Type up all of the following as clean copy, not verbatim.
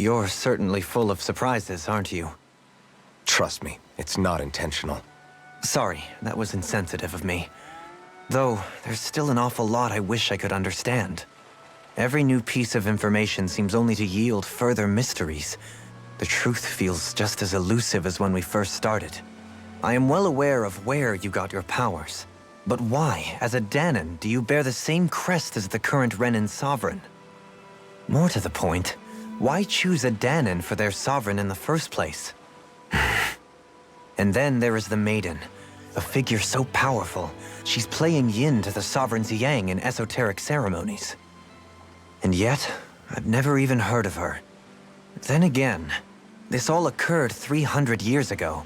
You're certainly full of surprises, aren't you? Trust me, it's not intentional. Sorry, that was insensitive of me. Though, there's still an awful lot I wish I could understand. Every new piece of information seems only to yield further mysteries. The truth feels just as elusive as when we first started. I am well aware of where you got your powers. But why, as a Danon, do you bear the same crest as the current Renan sovereign? More to the point, why choose a Danon for their sovereign in the first place? And then there is the Maiden, a figure so powerful, she's playing yin to the sovereign's yang in esoteric ceremonies. And yet, I've never even heard of her. Then again, this all occurred 300 years ago.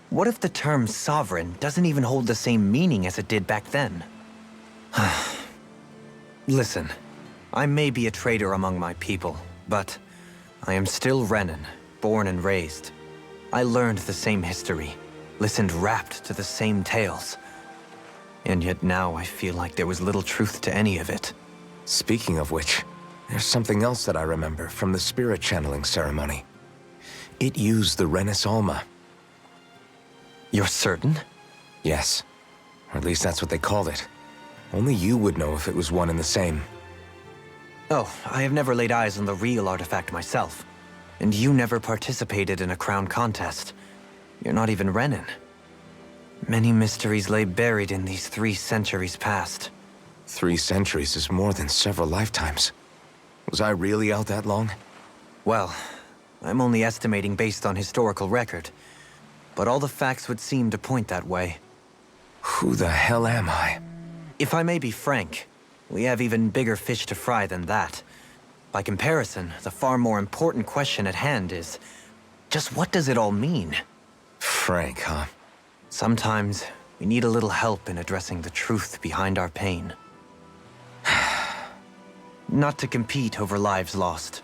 What if the term sovereign doesn't even hold the same meaning as it did back then? Listen, I may be a traitor among my people, but I am still Renan, born and raised. I learned the same history, listened rapt to the same tales. And yet now I feel like there was little truth to any of it. Speaking of which, there's something else that I remember from the spirit channeling ceremony. It used the Renis Alma. You're certain? Yes. Or at least that's what they called it. Only you would know if it was one and the same. Oh, I have never laid eyes on the real artifact myself. And you never participated in a crown contest. You're not even Renan. Many mysteries lay buried in these 3 centuries past. 3 centuries is more than several lifetimes. Was I really out that long? Well, I'm only estimating based on historical record. But all the facts would seem to point that way. Who the hell am I? If I may be frank, we have even bigger fish to fry than that. By comparison, the far more important question at hand is, just what does it all mean? Frank, huh? Sometimes, we need a little help in addressing the truth behind our pain. Not to compete over lives lost,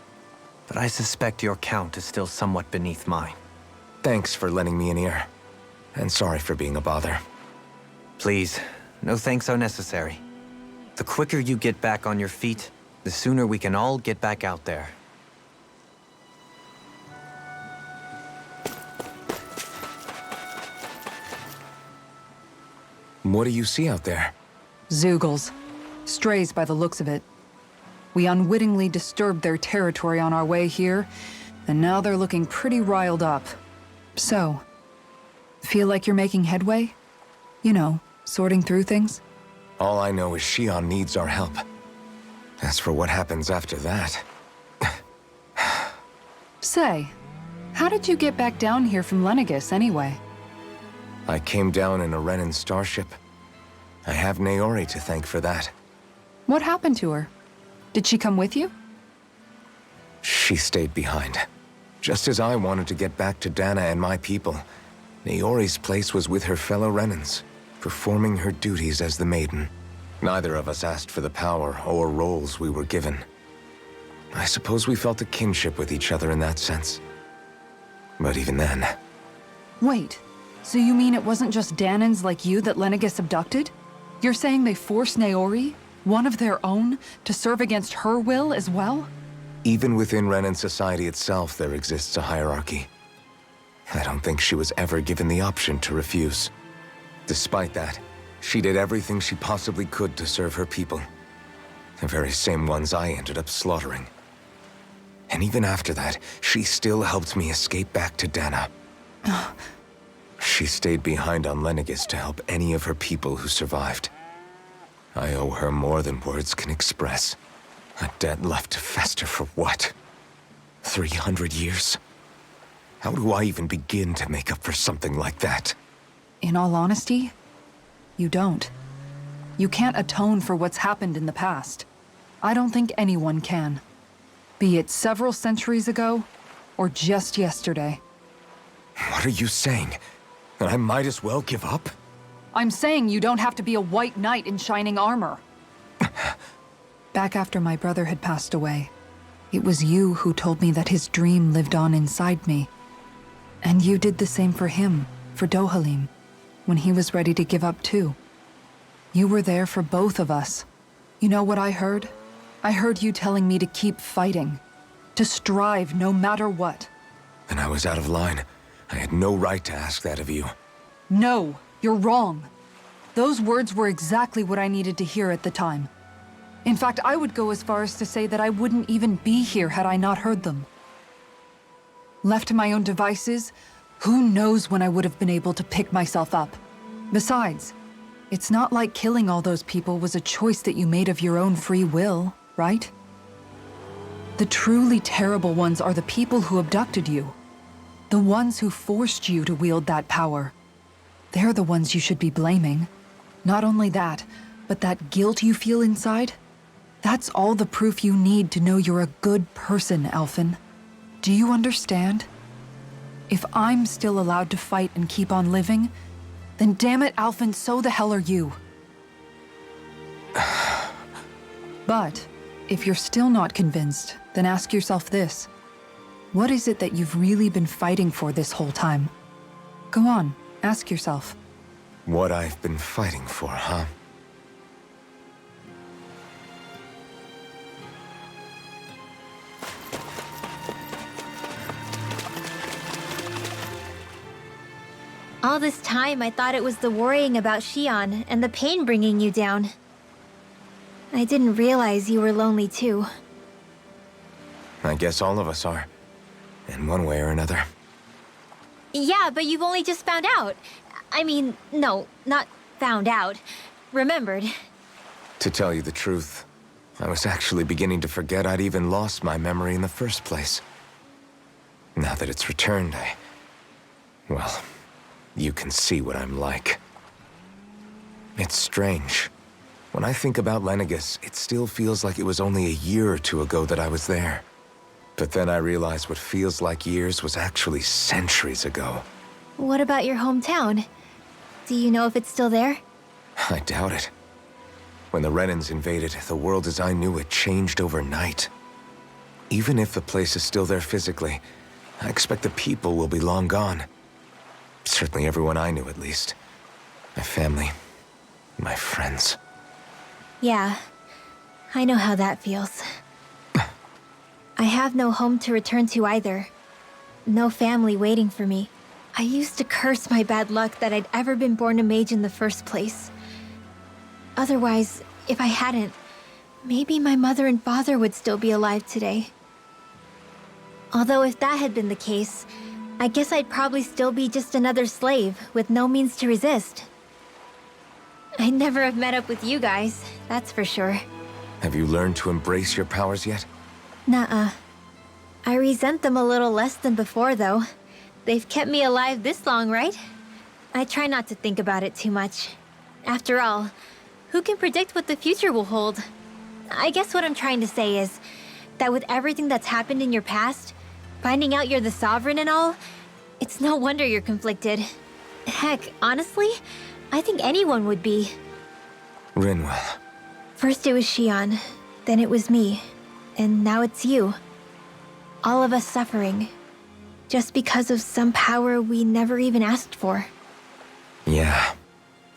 but I suspect your count is still somewhat beneath mine. Thanks for lending me an ear. And sorry for being a bother. Please, no thanks are necessary. The quicker you get back on your feet, the sooner we can all get back out there. What do you see out there? Zeugles. Strays by the looks of it. We unwittingly disturbed their territory on our way here, and now they're looking pretty riled up. So, feel like you're making headway? You know, sorting through things? All I know is Shion needs our help. As for what happens after that... Say, how did you get back down here from Lenegis anyway? I came down in a Renan starship. I have Naori to thank for that. What happened to her? Did she come with you? She stayed behind. Just as I wanted to get back to Dana and my people, Naori's place was with her fellow Renans, performing her duties as the Maiden. Neither of us asked for the power or roles we were given. I suppose we felt a kinship with each other in that sense. But even then... Wait, so you mean it wasn't just Danans like you that Lenegis abducted? You're saying they forced Naori, one of their own, to serve against her will as well? Even within Renan society itself, there exists a hierarchy. I don't think she was ever given the option to refuse. Despite that, she did everything she possibly could to serve her people. The very same ones I ended up slaughtering. And even after that, she still helped me escape back to Dana. She stayed behind on Lenegis to help any of her people who survived. I owe her more than words can express. A debt left to fester for what? 300 years? How do I even begin to make up for something like that? In all honesty, you don't. You can't atone for what's happened in the past. I don't think anyone can. Be it several centuries ago, or just yesterday. What are you saying? That I might as well give up? I'm saying you don't have to be a white knight in shining armor. Back after my brother had passed away, it was you who told me that his dream lived on inside me. And you did the same for him, for Dohalim, when he was ready to give up too. You were there for both of us. You know what I heard? I heard you telling me to keep fighting. To strive no matter what. And I was out of line. I had no right to ask that of you. No, you're wrong. Those words were exactly what I needed to hear at the time. In fact, I would go as far as to say that I wouldn't even be here had I not heard them. Left to my own devices, who knows when I would have been able to pick myself up. Besides, it's not like killing all those people was a choice that you made of your own free will, right? The truly terrible ones are the people who abducted you. The ones who forced you to wield that power. They're the ones you should be blaming. Not only that, but that guilt you feel inside, that's all the proof you need to know you're a good person, Alphen. Do you understand? If I'm still allowed to fight and keep on living, then damn it, Alphen, so the hell are you. But if you're still not convinced, then ask yourself this. What is it that you've really been fighting for this whole time? Go on, ask yourself. What I've been fighting for, huh? All this time, I thought it was the worrying about Shion and the pain bringing you down. I didn't realize you were lonely too. I guess all of us are. In one way or another. Yeah, but you've only just found out. I mean, no, not found out. Remembered. To tell you the truth, I was actually beginning to forget I'd even lost my memory in the first place. Now that it's returned, well, you can see what I'm like. It's strange. When I think about Lenegus, it still feels like it was only a year or two ago that I was there. But then I realized what feels like years was actually centuries ago. What about your hometown? Do you know if it's still there? I doubt it. When the Renans invaded, the world as I knew it changed overnight. Even if the place is still there physically, I expect the people will be long gone. Certainly everyone I knew, at least. My family, my friends. Yeah, I know how that feels. I have no home to return to either. No family waiting for me. I used to curse my bad luck that I'd ever been born a mage in the first place. Otherwise, if I hadn't, maybe my mother and father would still be alive today. Although if that had been the case, I guess I'd probably still be just another slave with no means to resist. I'd never have met up with you guys, that's for sure. Have you learned to embrace your powers yet? Nuh-uh. I resent them a little less than before, though. They've kept me alive this long, right? I try not to think about it too much. After all, who can predict what the future will hold? I guess what I'm trying to say is that with everything that's happened in your past, finding out you're the Sovereign and all, it's no wonder you're conflicted. Heck, honestly, I think anyone would be. Rinwell. First it was Shion, then it was me, and now it's you. All of us suffering, just because of some power we never even asked for. Yeah.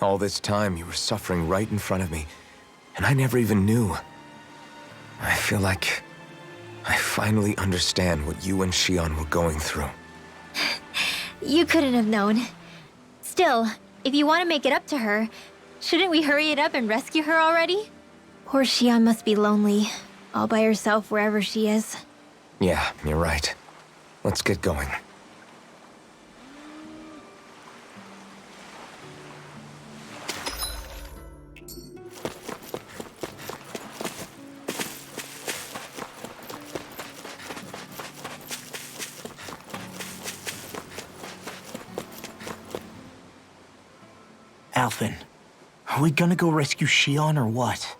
All this time you were suffering right in front of me, and I never even knew. I feel like I finally understand what you and Shion were going through. You couldn't have known. Still, if you want to make it up to her, shouldn't we hurry it up and rescue her already? Poor Shion must be lonely, all by herself wherever she is. Yeah, you're right. Let's get going. Alphen, are we gonna go rescue Shion or what?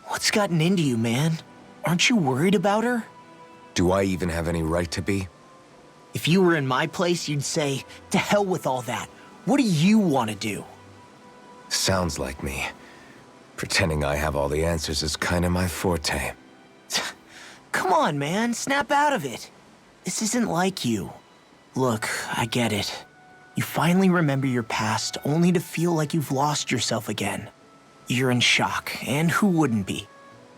What's gotten into you, man? Aren't you worried about her? Do I even have any right to be? If you were in my place, you'd say, to hell with all that. What do you want to do? Sounds like me. Pretending I have all the answers is kinda my forte. Come on, man, snap out of it. This isn't like you. Look, I get it. You finally remember your past, only to feel like you've lost yourself again. You're in shock, and who wouldn't be?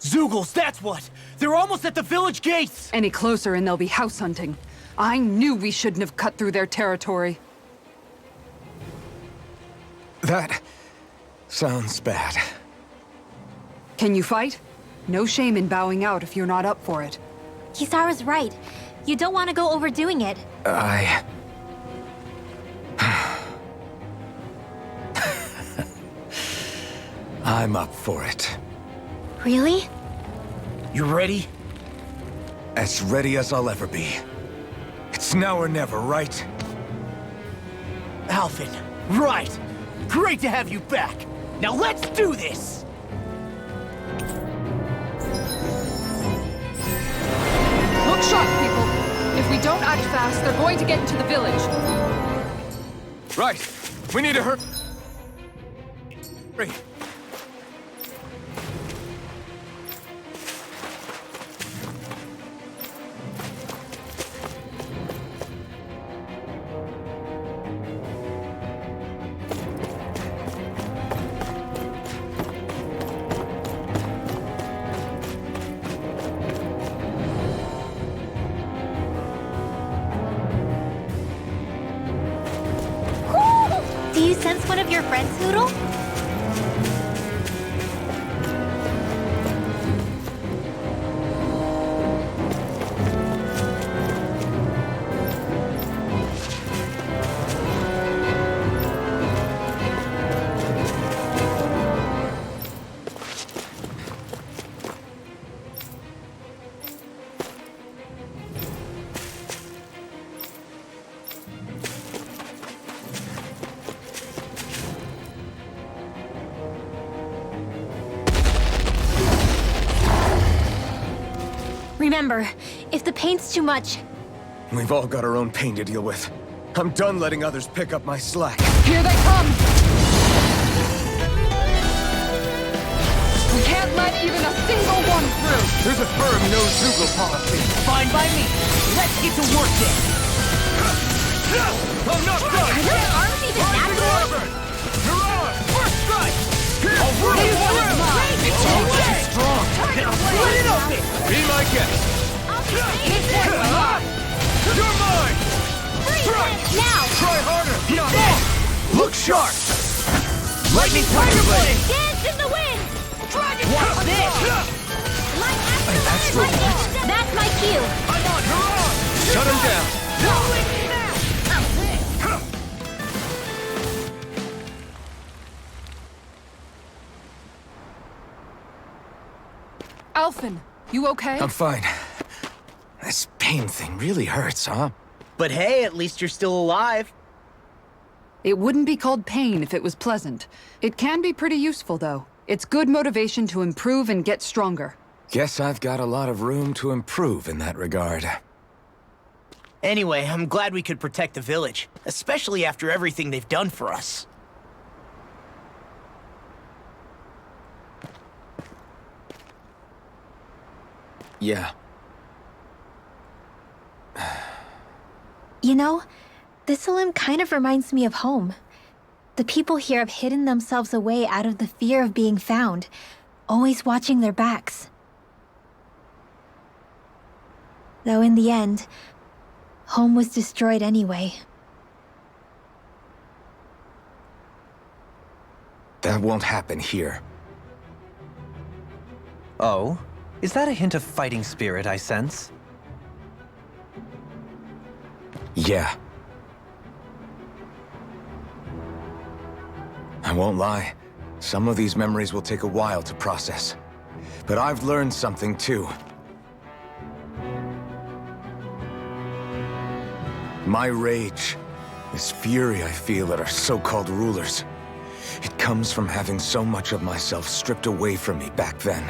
Zeugles, that's what! They're almost at the village gates! Any closer and they'll be house hunting. I knew we shouldn't have cut through their territory. That sounds bad. Can you fight? No shame in bowing out if you're not up for it. Kisara's right. You don't want to go overdoing it. I'm up for it. Really? You ready? As ready as I'll ever be. It's now or never, right? Alvin, right! Great to have you back! Now let's do this! Look sharp, people! If we don't act fast, they're going to get into the village. Right. We need to hurry. Do you sense one of your friends, Noodle? Remember, if the pain's too much, We've all got our own pain to deal with. I'm done letting others pick up my slack. Here they come! We can't let even a single one through! There's a firm no-Zeugle policy. Fine by me. Let's get to work then. I'm not done! are their arms even that good? You're on! First strike! I'll rule He's it through. through! It's all too strong! Then I'll split it open! Be my guest! You're mine! Now! Try harder! Look sharp! Lightning Tiger Blade! Dance in the wind! Watch this! Light after Astral light. That's my cue. I'm on! You're on! Shut him down! Alphen, you okay? I'm fine. This pain thing really hurts, huh? But hey, at least you're still alive. It wouldn't be called pain if it was pleasant. It can be pretty useful, though. It's good motivation to improve and get stronger. Guess I've got a lot of room to improve in that regard. Anyway, I'm glad we could protect the village, especially after everything they've done for us. Yeah. You know, Thistlym kind of reminds me of home. The people here have hidden themselves away out of the fear of being found, always watching their backs. Though in the end, home was destroyed anyway. That won't happen here. Oh? Is that a hint of fighting spirit I sense? Yeah. I won't lie. Some of these memories will take a while to process. But I've learned something too. My rage, this fury I feel at our so-called rulers, it comes from having so much of myself stripped away from me back then.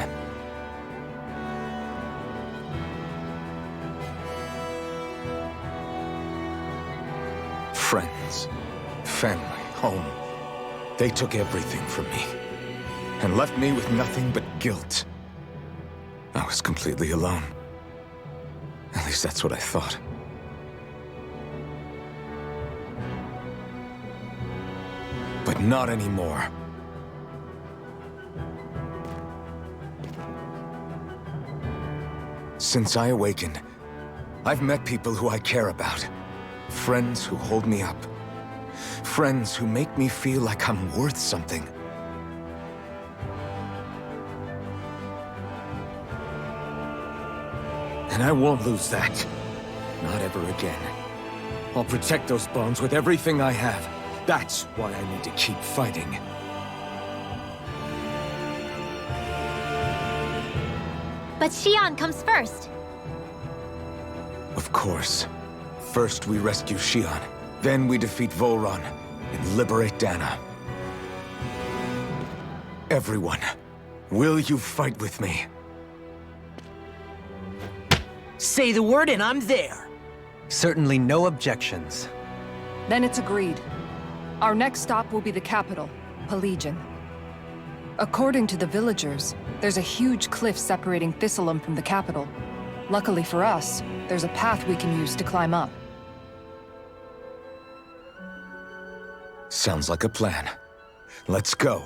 Friends, family, home. They took everything from me and left me with nothing but guilt. I was completely alone. At least that's what I thought. But not anymore. Since I awakened, I've met people who I care about. Friends who hold me up. Friends who make me feel like I'm worth something. And I won't lose that. Not ever again. I'll protect those bonds with everything I have. That's why I need to keep fighting. But Shion comes first. Of course. First we rescue Shion, then we defeat Volron and liberate Dana. Everyone, will you fight with me? Say the word and I'm there. Certainly no objections. Then it's agreed. Our next stop will be the capital, Pelegion. According to the villagers, there's a huge cliff separating Thistlym from the capital. Luckily for us, there's a path we can use to climb up. Sounds like a plan. Let's go.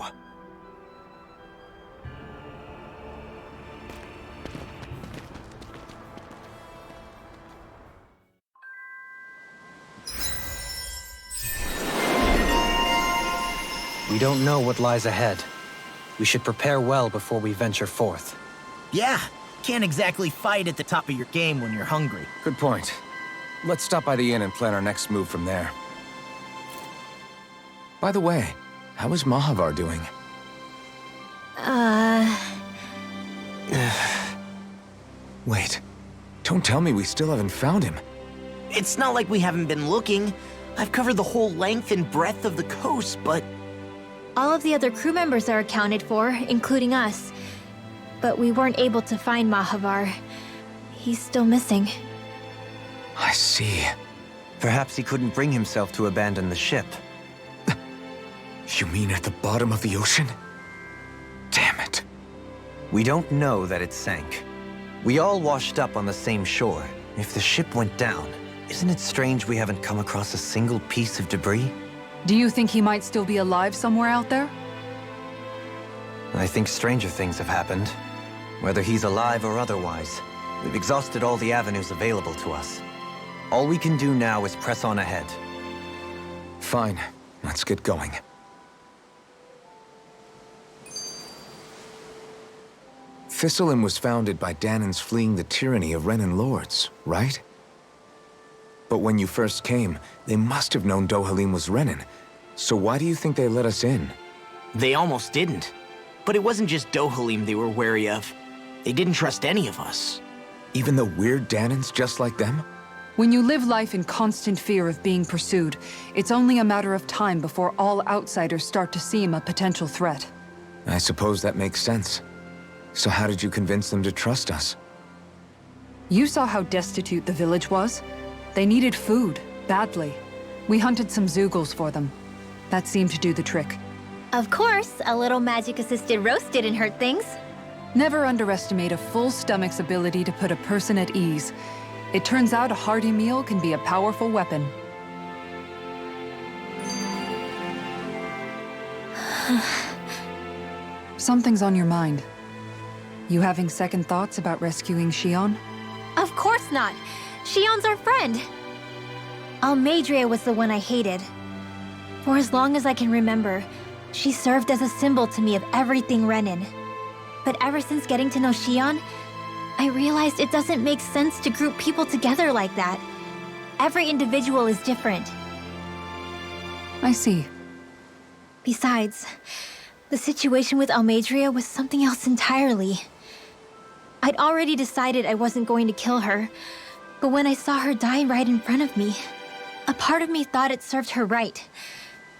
We don't know what lies ahead. We should prepare well before we venture forth. Yeah, can't exactly fight at the top of your game when you're hungry. Good point. Let's stop by the inn and plan our next move from there. By the way, how is Mahavar doing? Wait, don't tell me we still haven't found him. It's not like we haven't been looking. I've covered the whole length and breadth of the coast, but... All of the other crew members are accounted for, including us. But we weren't able to find Mahavar. He's still missing. I see. Perhaps he couldn't bring himself to abandon the ship. You mean at the bottom of the ocean? Damn it. We don't know that it sank. We all washed up on the same shore. If the ship went down, isn't it strange we haven't come across a single piece of debris? Do you think he might still be alive somewhere out there? I think stranger things have happened. Whether he's alive or otherwise, we've exhausted all the avenues available to us. All we can do now is press on ahead. Fine, let's get going. Thistlym was founded by Danans fleeing the tyranny of Renan lords, right? But when you first came, they must have known Dohalim was Renan. So why do you think they let us in? They almost didn't. But it wasn't just Dohalim they were wary of. They didn't trust any of us. Even the weird Danans just like them? When you live life in constant fear of being pursued, it's only a matter of time before all outsiders start to seem a potential threat. I suppose that makes sense. So how did you convince them to trust us? You saw how destitute the village was. They needed food, badly. We hunted some Zeugles for them. That seemed to do the trick. Of course, a little magic-assisted roast didn't hurt things. Never underestimate a full stomach's ability to put a person at ease. It turns out a hearty meal can be a powerful weapon. Something's on your mind. You having second thoughts about rescuing Shion? Of course not. Shion's our friend. Almeidrea was the one I hated. For as long as I can remember, she served as a symbol to me of everything Renan. But ever since getting to know Shion, I realized it doesn't make sense to group people together like that. Every individual is different. I see. Besides, the situation with Almeidrea was something else entirely. I'd already decided I wasn't going to kill her, but when I saw her die right in front of me, a part of me thought it served her right,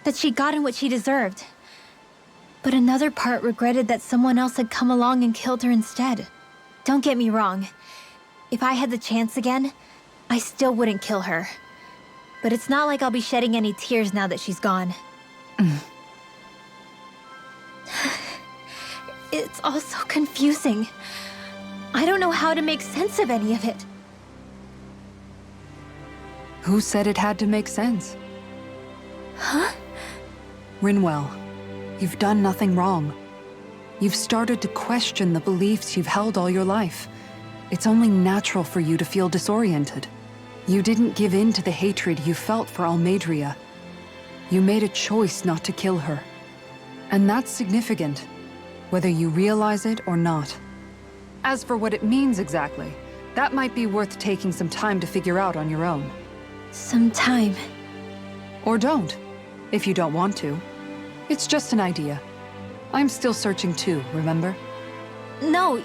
that she'd gotten what she deserved. But another part regretted that someone else had come along and killed her instead. Don't get me wrong. If I had the chance again, I still wouldn't kill her. But it's not like I'll be shedding any tears now that she's gone. It's all so confusing. I don't know how to make sense of any of it. Who said it had to make sense? Huh? Rinwell, you've done nothing wrong. You've started to question the beliefs you've held all your life. It's only natural for you to feel disoriented. You didn't give in to the hatred you felt for Almeidrea. You made a choice not to kill her. And that's significant, whether you realize it or not. As for what it means exactly, that might be worth taking some time to figure out on your own. Some time. Or don't, if you don't want to. It's just an idea. I'm still searching too, remember? No,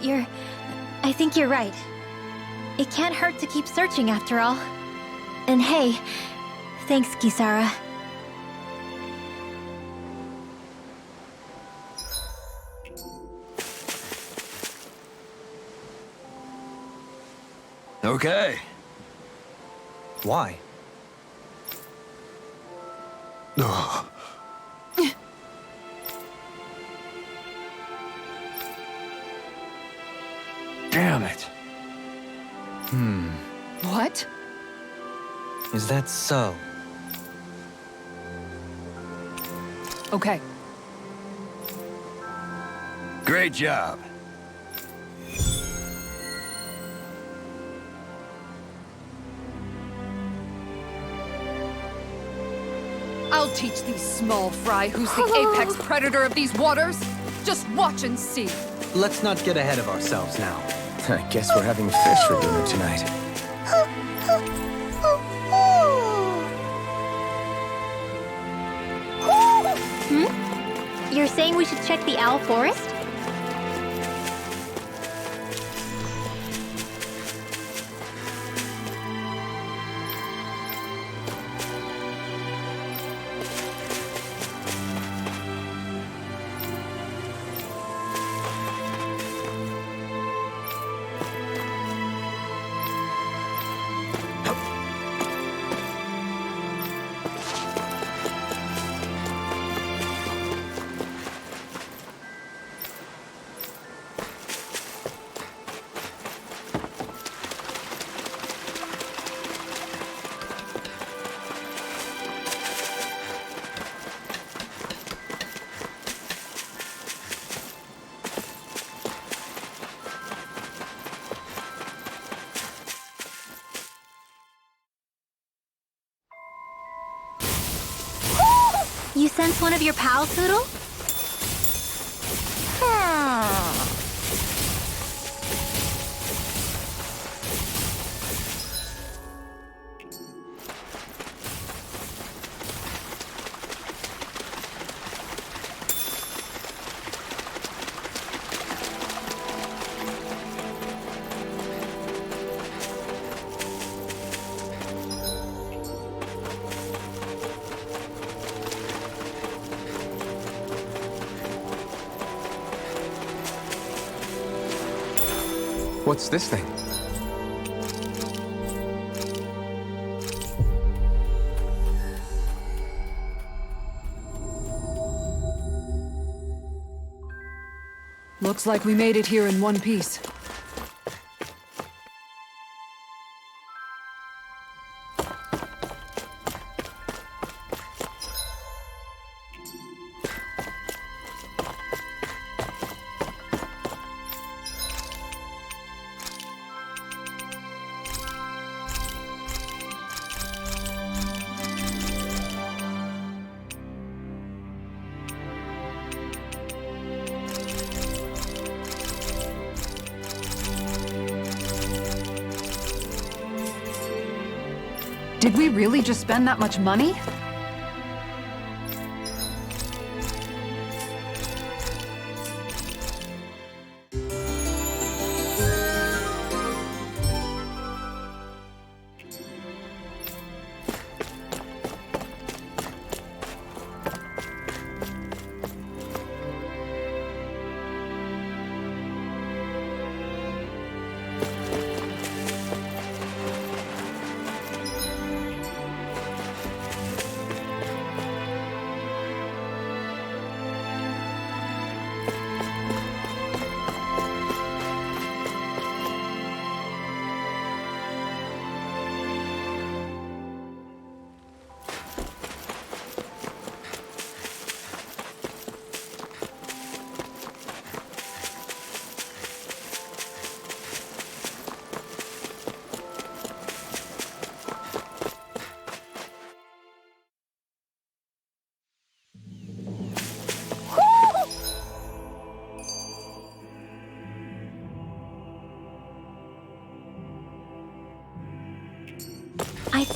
I think you're right. It can't hurt to keep searching after all. And hey, thanks, Kisara. Okay. Why? Damn it. What? Is that so? Okay. Great job. I'll teach these small fry who's the apex predator of these waters. Just watch and see. Let's not get ahead of ourselves now. I guess we're having fish for dinner tonight. You're saying we should check the owl forest? You sense one of your pals, Poodle? What's this thing? Looks like we made it here in one piece. Did we really just spend that much money?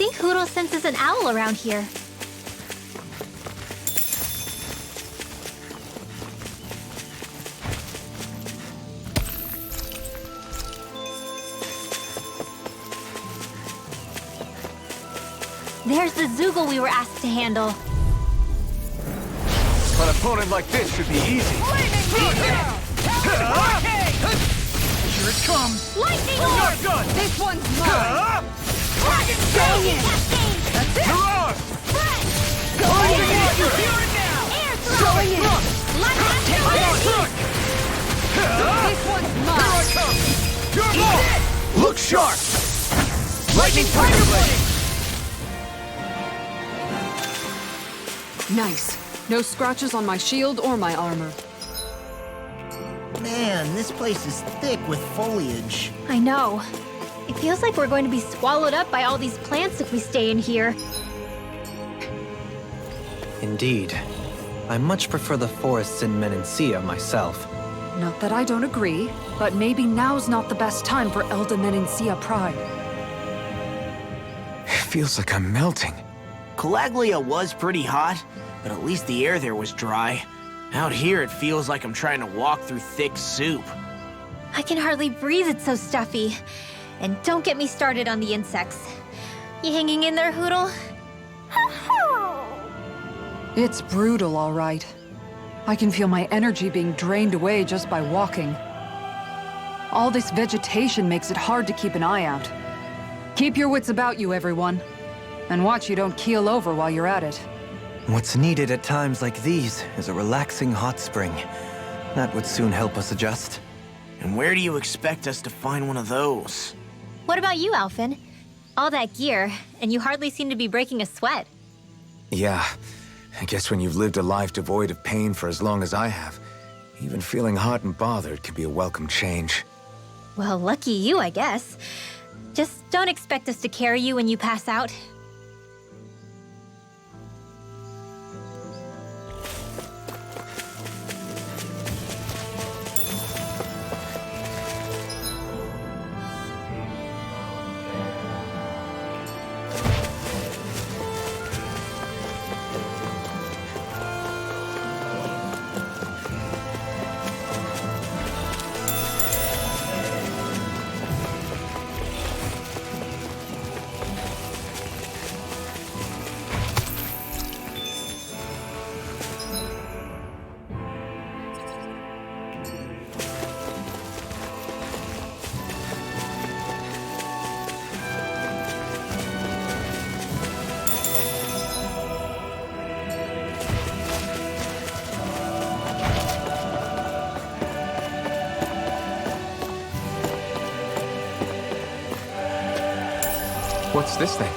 think Hoodle senses an owl around here. There's the Zoogle we were asked to handle. An opponent like this should be easy. Here it comes. Lightning Orb! This one's mine! Dragon Stone! That's it! Fresh! Going in! Here and now. Air Throw! Going in! This one's mine! Your ball! Look sharp! Lightning Tiger Blade! Nice. No scratches on my shield or my armor. Man, this place is thick with foliage. I know. It feels like we're going to be swallowed up by all these plants if we stay in here. Indeed. I much prefer the forests in Menancia myself. Not that I don't agree, but maybe now's not the best time for Elda Menancia Pride. It feels like I'm melting. Calaglia was pretty hot, but at least the air there was dry. Out here, it feels like I'm trying to walk through thick soup. I can hardly breathe, it's so stuffy. And don't get me started on the insects. You hanging in there, Hoodle? It's brutal, all right. I can feel my energy being drained away just by walking. All this vegetation makes it hard to keep an eye out. Keep your wits about you, everyone. And watch you don't keel over while you're at it. What's needed at times like these is a relaxing hot spring. That would soon help us adjust. And where do you expect us to find one of those? What about you, Alphen? All that gear, and you hardly seem to be breaking a sweat. Yeah, I guess when you've lived a life devoid of pain for as long as I have, even feeling hot and bothered can be a welcome change. Well, lucky you, I guess. Just don't expect us to carry you when you pass out. What's this thing?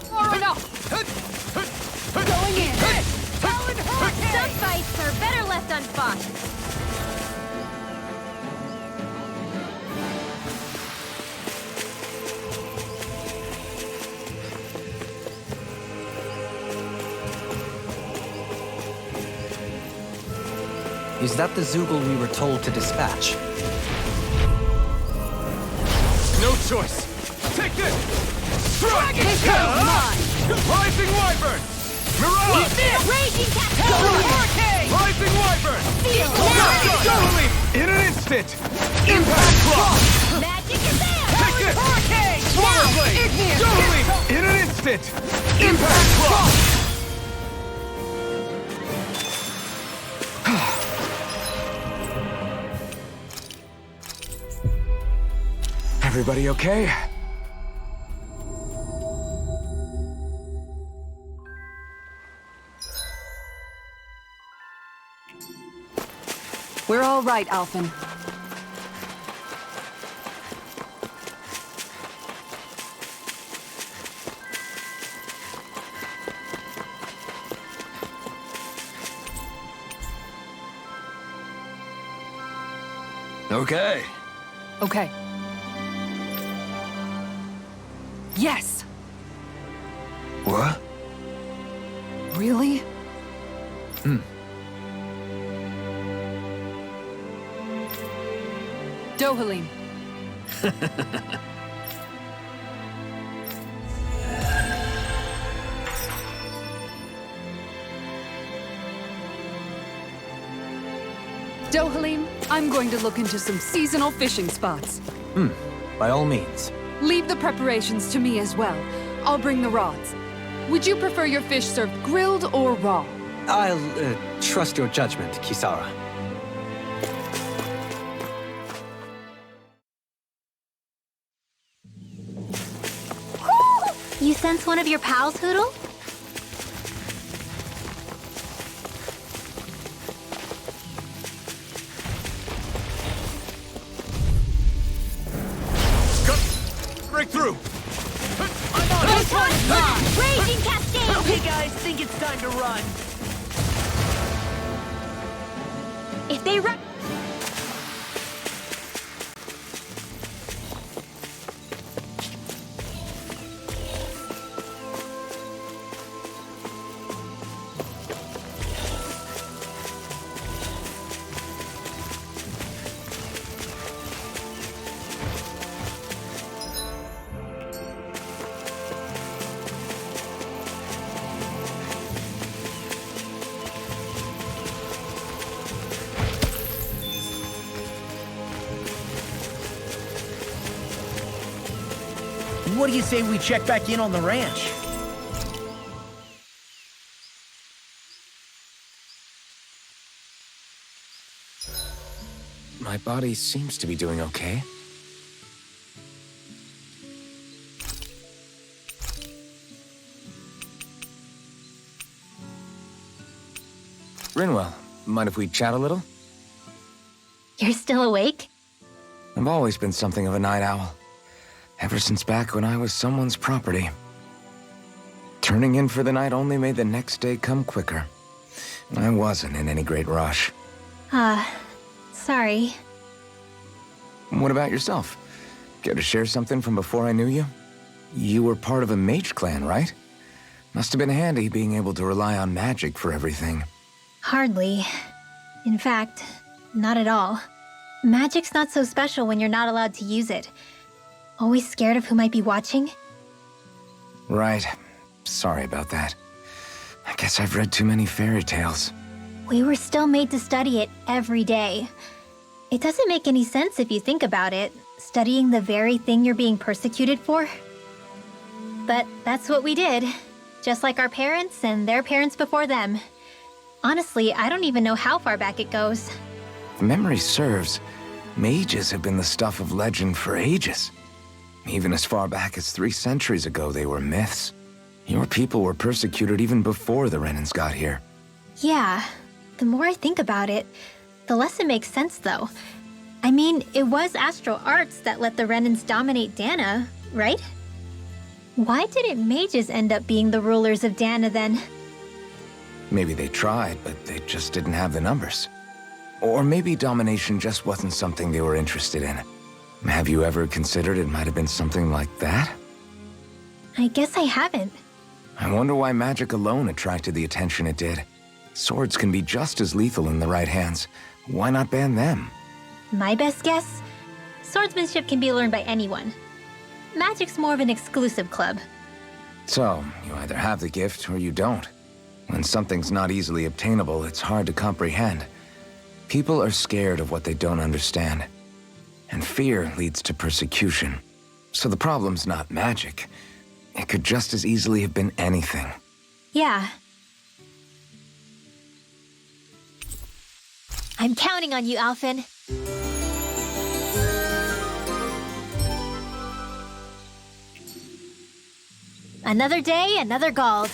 Far enough! Going in! Some fights are better left unfought. Is that the Zoogle we were told to dispatch? No choice! Take this! Strike! This one's mine! Rising Wyvern! Mirage! Eat this! Raging Hurricane! Rising Wyvern! Feel Thistlym! In an instant! Impact Claw! Magic is there! Take this! Hurricane! Swallow Blade! Igneous! Thistlym! In an instant! Impact Claw! Everybody okay? We're all right, Alphen. Okay. Okay. Yes! What? Really? Dohalim. Dohalim, I'm going to look into some seasonal fishing spots. By all means. Leave the preparations to me as well. I'll bring the rods. Would you prefer your fish served grilled or raw? I'll trust your judgment, Kisara. You sense one of your pals, Hoodle? Break through! Raging Cascade! Okay, guys, think it's time to run. If they run... What do you say we check back in on the ranch? My body seems to be doing okay. Rinwell, mind if we chat a little? You're still awake? I've always been something of a night owl. Ever since back when I was someone's property. Turning in for the night only made the next day come quicker. I wasn't in any great rush. Sorry. What about yourself? Care to share something from before I knew you? You were part of a mage clan, right? Must have been handy being able to rely on magic for everything. Hardly. In fact, not at all. Magic's not so special when you're not allowed to use it. Always scared of who might be watching? Right. Sorry about that. I guess I've read too many fairy tales. We were still made to study it every day. It doesn't make any sense if you think about it, studying the very thing you're being persecuted for. But that's what we did, just like our parents and their parents before them. Honestly, I don't even know how far back it goes. If memory serves, mages have been the stuff of legend for ages. Even as far back as 3 centuries ago, they were myths. Your people were persecuted even before the Renans got here. Yeah, the more I think about it, the less it makes sense though. I mean, it was astral arts that let the Renans dominate Dana, right? Why didn't mages end up being the rulers of Dana then? Maybe they tried, but they just didn't have the numbers. Or maybe domination just wasn't something they were interested in. Have you ever considered it might have been something like that? I guess I haven't. I wonder why magic alone attracted the attention it did. Swords can be just as lethal in the right hands. Why not ban them? My best guess? Swordsmanship can be learned by anyone. Magic's more of an exclusive club. So, you either have the gift or you don't. When something's not easily obtainable, it's hard to comprehend. People are scared of what they don't understand. And fear leads to persecution. So the problem's not magic. It could just as easily have been anything. Yeah. I'm counting on you, Alphen. Another day, another Gald.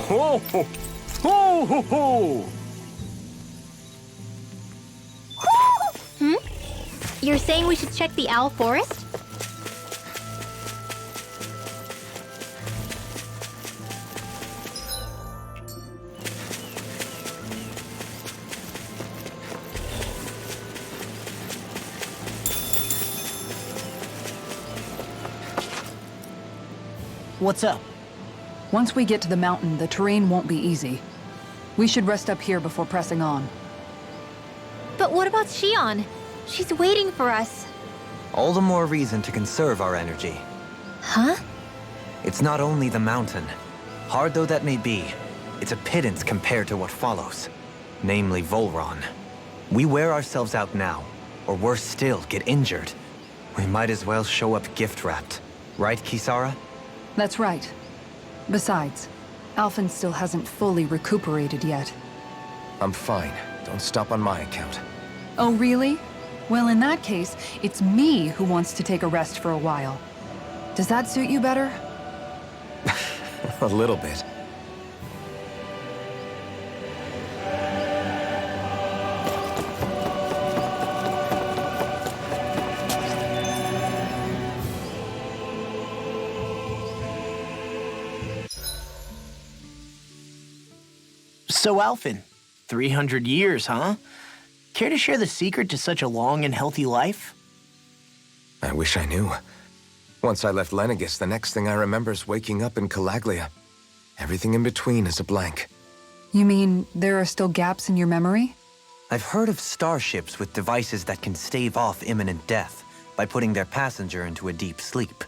ho, ho, ho, ho, ho. You're saying we should check the owl forest? What's up? Once we get to the mountain, the terrain won't be easy. We should rest up here before pressing on. But what about Shion? She's waiting for us. All the more reason to conserve our energy. Huh? It's not only the mountain. Hard though that may be, it's a pittance compared to what follows. Namely Volron. We wear ourselves out now, or worse still, get injured. We might as well show up gift-wrapped. Right, Kisara? That's right. Besides, Alphen still hasn't fully recuperated yet. I'm fine. Don't stop on my account. Oh, really? Well, in that case, it's me who wants to take a rest for a while. Does that suit you better? A little bit. So, Alphen, 300 years, huh? Care to share the secret to such a long and healthy life? I wish I knew. Once I left Lenegis, the next thing I remember is waking up in Calaglia. Everything in between is a blank. You mean there are still gaps in your memory? I've heard of starships with devices that can stave off imminent death by putting their passenger into a deep sleep.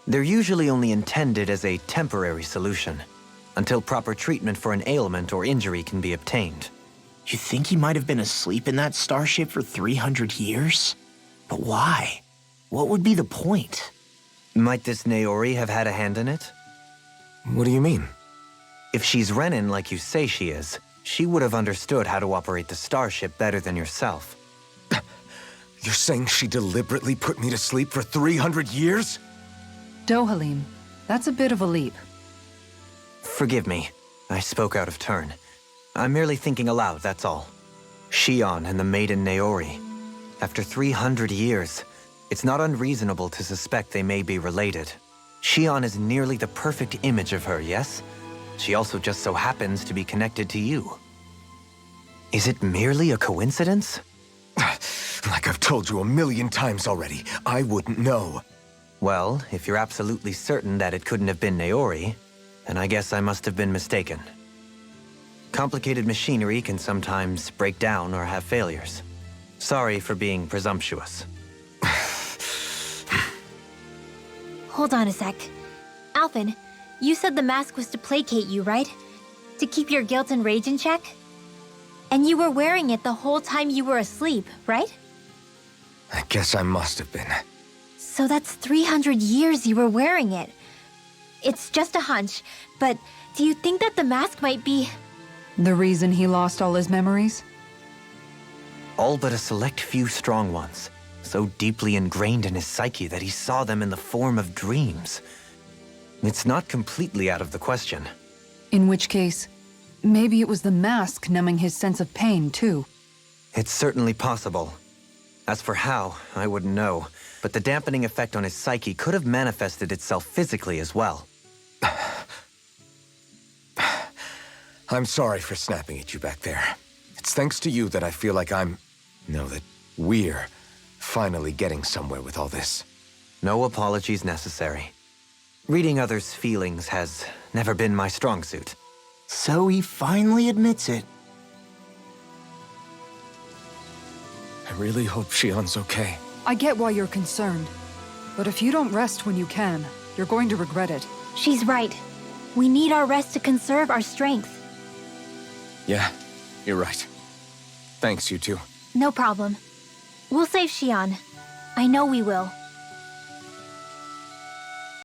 They're usually only intended as a temporary solution, until proper treatment for an ailment or injury can be obtained. You think he might have been asleep in that starship for 300 years? But why? What would be the point? Might this Naori have had a hand in it? What do you mean? If she's Renin like you say she is, she would have understood how to operate the starship better than yourself. You're saying she deliberately put me to sleep for 300 years? Dohalim, that's a bit of a leap. Forgive me. I spoke out of turn. I'm merely thinking aloud, that's all. Shion and the maiden Naori. After 300 years, it's not unreasonable to suspect they may be related. Shion is nearly the perfect image of her, yes? She also just so happens to be connected to you. Is it merely a coincidence? Like I've told you a million times already, I wouldn't know. Well, if you're absolutely certain that it couldn't have been Naori, then I guess I must have been mistaken. Complicated machinery can sometimes break down or have failures. Sorry for being presumptuous. Hold on a sec. Alphen, you said the mask was to placate you, right? To keep your guilt and rage in check? And you were wearing it the whole time you were asleep, right? I guess I must have been. So that's 300 years you were wearing it. It's just a hunch, but do you think that the mask might be... The reason he lost all his memories? All but a select few strong ones, so deeply ingrained in his psyche that he saw them in the form of dreams. It's not completely out of the question. In which case, maybe it was the mask numbing his sense of pain, too. It's certainly possible. As for how, I wouldn't know, but the dampening effect on his psyche could have manifested itself physically as well. I'm sorry for snapping at you back there. It's thanks to you that I feel like that we're finally getting somewhere with all this. No apologies necessary. Reading others' feelings has never been my strong suit. So he finally admits it. I really hope Shion's okay. I get why you're concerned. But if you don't rest when you can, you're going to regret it. She's right. We need our rest to conserve our strength. Yeah, you're right. Thanks, you two. No problem. We'll save Shion. I know we will.